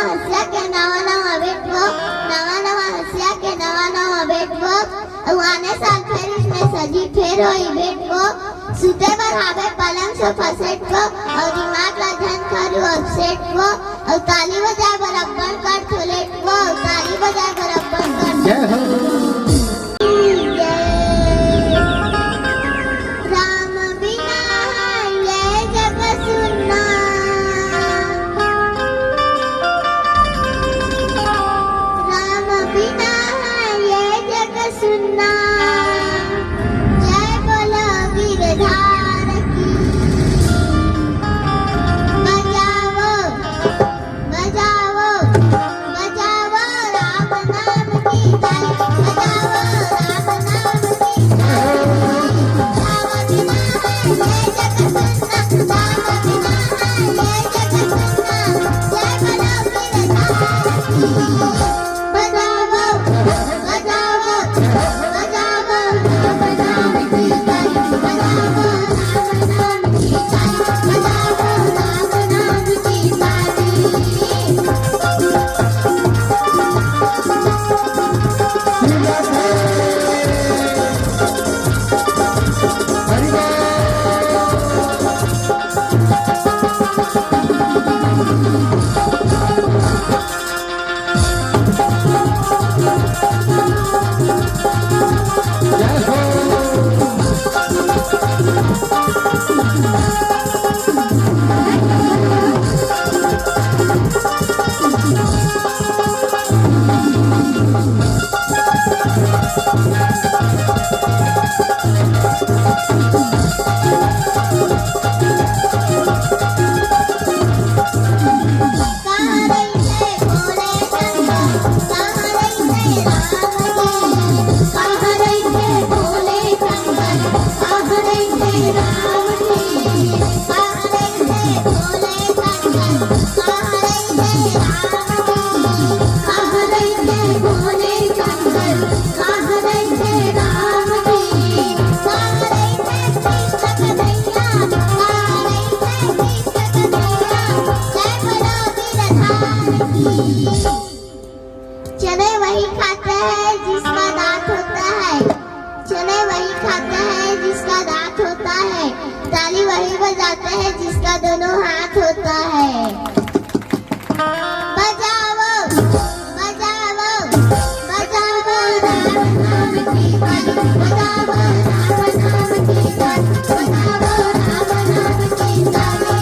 हसला के नवा बेटवो, नवा हसला के नवा बेटवो। आने साल फिर इसमें सजी फिर होई बेटवो। सुते पर हावे पलंग से फसेटवो और दिमाग ला धन करू अपसेटवो और ताली बजाए बराबर कर थोलेटवो, ताली बजाए बराबर कर। जय हो। राम बिना ये जग सुनना, राम बिना ये जग सुनना। जय बोलो गिरधार की। बजाओ बजाओ बजाओ राम नाम की ताली, बजाओ राम नाम की ताली। राम बिना ये जग सुनना, राम बिना ये जग सुनना। जय बोलो गिरधार की। बजाओ बजाओ बजाओ राम नाम की ताली, बजाओ राम नाम की ताली, बजाओ राम नाम की ताली। चने वही खाते हैं जिसका दांत होता है, चने वही खाते हैं जिसका दांत होता है। ताली वही बजाते हैं जिसका दोनों हाथ होता है। बजाओ बजाओ बजाओ राम नाम की ताली, बजाओ राम नाम की ताली, बजाओ राम नाम की ताली।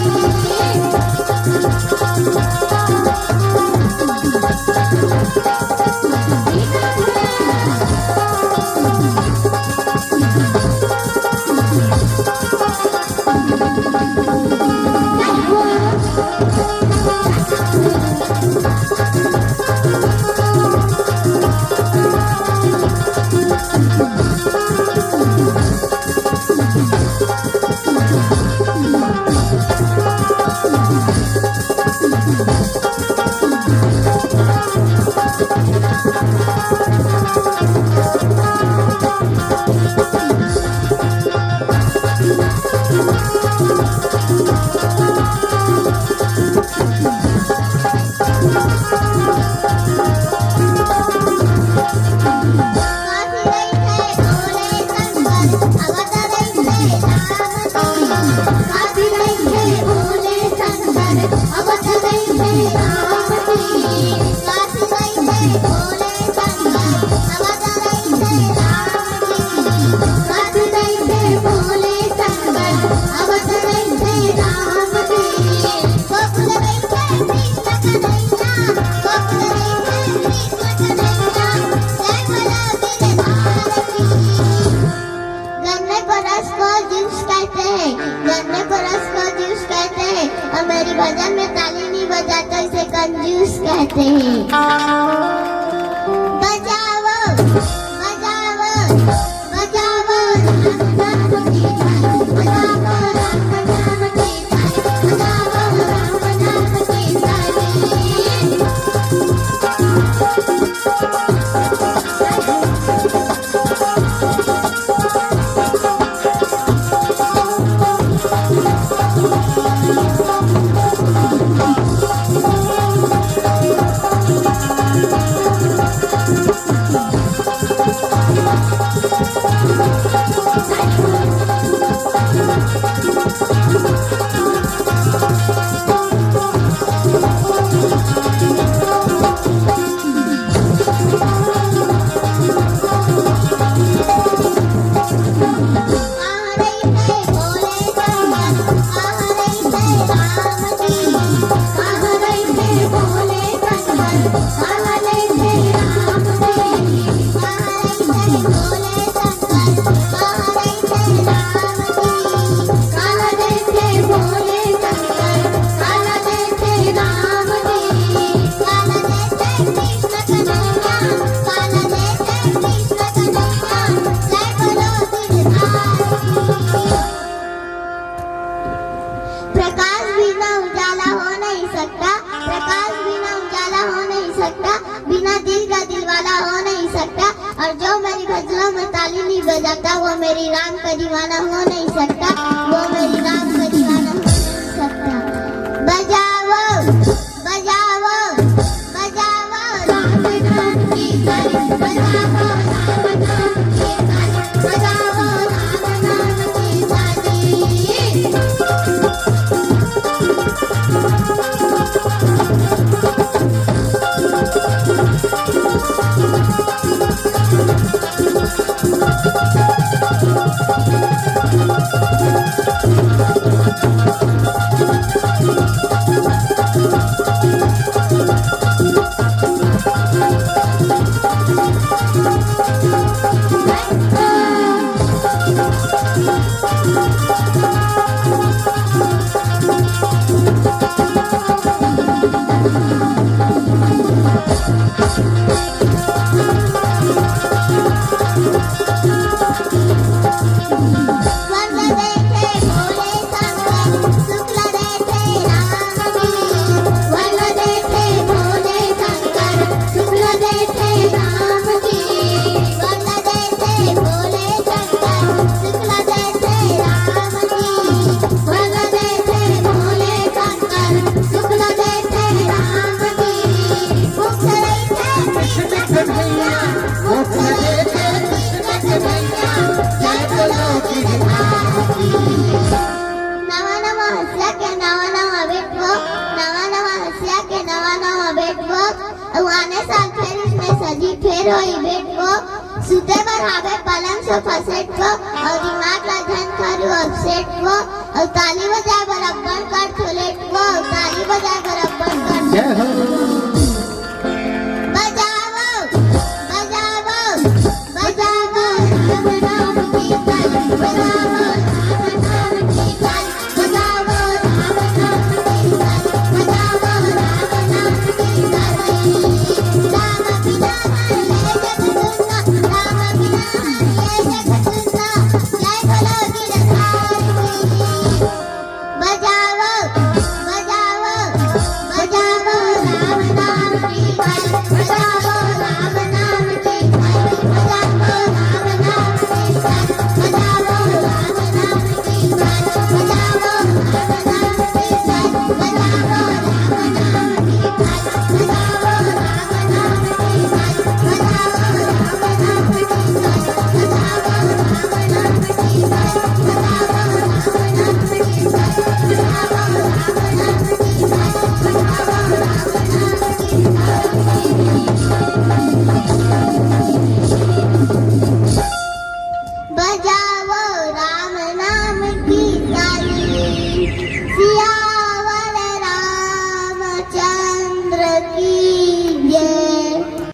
मेरी भजन में ताली नहीं बजाते इसे कंजूस कहते हैं। बजाओ बजाओ बजाओ राम नाम की ताली, बजाओ राम नाम की ताली, बजाओ राम नाम की ताली। प्रकाश बिना उजाला हो नहीं सकता, प्रकाश बिना उजाला हो नहीं सकता, बिना दिल का दिलवाला हो नहीं सकता, और जो मेरी गजलों में ताली नहीं बजाता वो मेरी राम का दीवाना हो नहीं सकता, वो मेरी राम का दीवाना हो नहीं सकता। बजाओ बजाओ बजाओ राम नाम की ताली, बजाओ राम नाम की ताली, बजाओ राम नाम की ताली। नवा नवा हसला के नवा नवा बेटवो, नवा नवा हसला के नवा नवा बेटवो, आने साल फिर इसमें सजी फिर होई बेटवो, सुते पर हावे पलंग सोफा सेट को, और दिमाग का धन करू अपसेट को, और ताली बजा बर